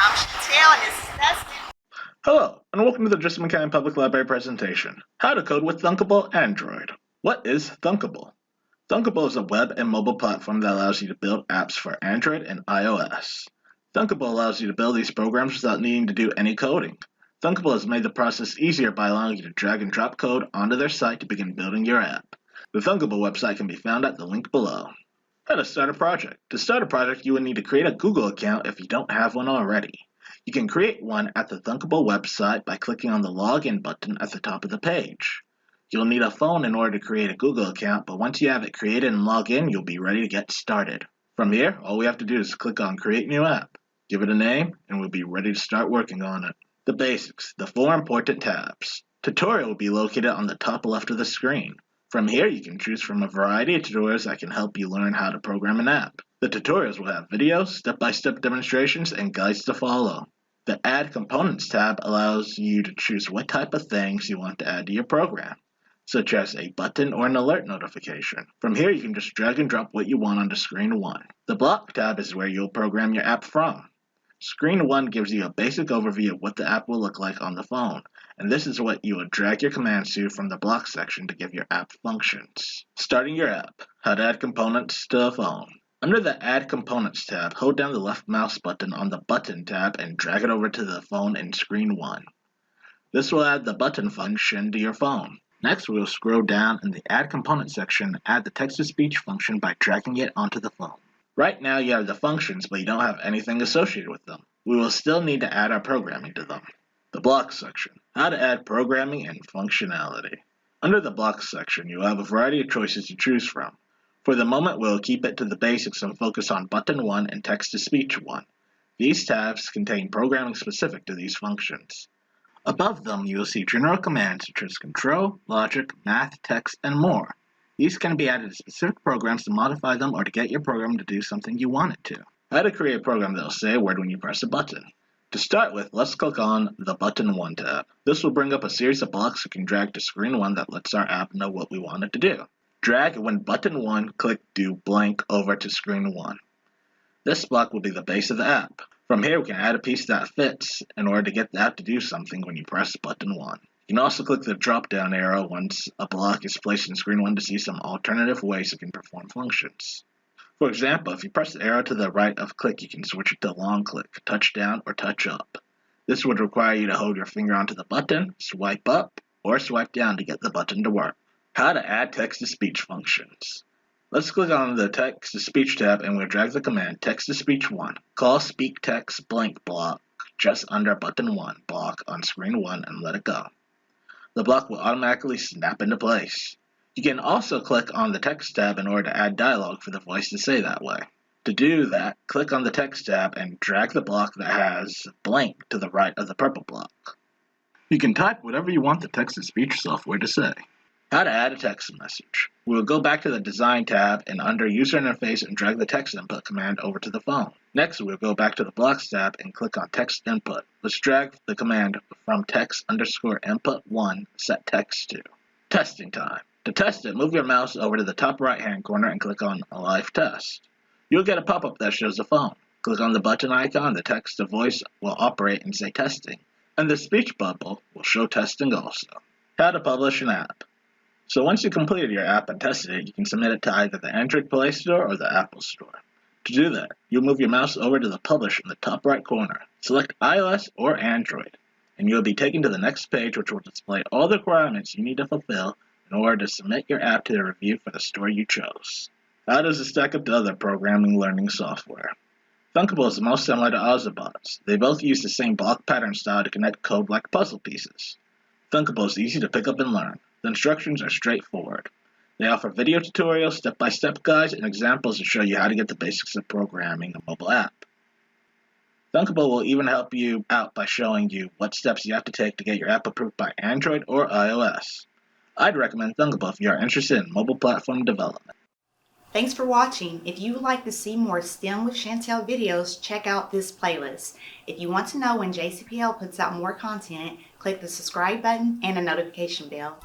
I'm Chantel, and this is Dustin. Hello, and welcome to the Tristan County Public Library presentation, How to Code with Thunkable Android. What is Thunkable? Thunkable is a web and mobile platform that allows you to build apps for Android and iOS. Thunkable allows you to build these programs without needing to do any coding. Thunkable has made the process easier by allowing you to drag and drop code onto their site to begin building your app. The Thunkable website can be found at the link below. How to start a project. To start a project, you will need to create a Google account if you don't have one already. You can create one at the Thunkable website by clicking on the Login button at the top of the page. You'll need a phone in order to create a Google account, but once you have it created and log in, you'll be ready to get started. From here, all we have to do is click on Create New App, give it a name, and we'll be ready to start working on it. The basics, the 4 important tabs. Tutorial will be located on the top left of the screen. From here, you can choose from a variety of tutorials that can help you learn how to program an app. The tutorials will have videos, step-by-step demonstrations, and guides to follow. The Add Components tab allows you to choose what type of things you want to add to your program, such as a button or an alert notification. From here, you can just drag and drop what you want onto Screen 1. The Block tab is where you'll program your app from. Screen 1 gives you a basic overview of what the app will look like on the phone, and this is what you would drag your commands to from the Block section to give your app functions. Starting your app. How to add components to a phone. Under the Add Components tab, hold down the left mouse button on the Button tab and drag it over to the phone in Screen 1. This will add the button function to your phone. Next, we'll scroll down in the Add Component section and add the text-to-speech function by dragging it onto the phone. Right now, you have the functions, but you don't have anything associated with them. We will still need to add our programming to them. The Blocks section. How to add programming and functionality. Under the Blocks section, you will have a variety of choices to choose from. For the moment, we'll keep it to the basics and focus on Button 1 and Text-to-Speech 1. These tabs contain programming specific to these functions. Above them, you will see general commands such as control, logic, math, text, and more. These can be added to specific programs to modify them or to get your program to do something you want it to. How to create a program that will say a word when you press a button. To start with, let's click on the Button 1 tab. This will bring up a series of blocks you can drag to Screen 1 that lets our app know what we want it to do. Drag when Button 1, click Do blank over to Screen 1. This block will be the base of the app. From here, we can add a piece that fits in order to get the app to do something when you press Button 1. You can also click the drop-down arrow once a block is placed in Screen 1 to see some alternative ways it can perform functions. For example, if you press the arrow to the right of click, you can switch it to long click, touch down, or touch up. This would require you to hold your finger onto the button, swipe up, or swipe down to get the button to work. How to add text-to-speech functions. Let's click on the Text-to-Speech tab and we'll drag the command Text-to-Speech 1. Call Speak Text blank block just under Button 1 block on Screen 1 and let it go. The block will automatically snap into place. You can also click on the Text tab in order to add dialogue for the voice to say that way. To do that, click on the Text tab and drag the block that has blank to the right of the purple block. You can type whatever you want the text-to-speech software to say. How to add a text message. We will go back to the Design tab and under User Interface and drag the text input command over to the phone. Next, we'll go back to the Blocks tab and click on Text Input. Let's drag the command from text_input1 set text to. Testing time. To test it, move your mouse over to the top right-hand corner and click on a live test. You'll get a pop-up that shows the phone. Click on the button icon, the text to voice will operate and say testing, and the speech bubble will show testing also. How to publish an app. So once you completed your app and tested it, you can submit it to either the Android Play Store or the Apple Store. To do that, you'll move your mouse over to the Publish in the top right corner. Select iOS or Android, and you'll be taken to the next page which will display all the requirements you need to fulfill in order to submit your app to the review for the store you chose. How does it stack up to other programming learning software? Thunkable is the most similar to Ozobots. They both use the same block pattern style to connect code like puzzle pieces. Thunkable is easy to pick up and learn. The instructions are straightforward. They offer video tutorials, step-by-step guides, and examples to show you how to get the basics of programming a mobile app. Thunkable will even help you out by showing you what steps you have to take to get your app approved by Android or iOS. I'd recommend Thunkable if you are interested in mobile platform development. Thanks for watching. If you would like to see more STEM with Chantel videos, check out this playlist. If you want to know when JCPL puts out more content, click the subscribe button and the notification bell.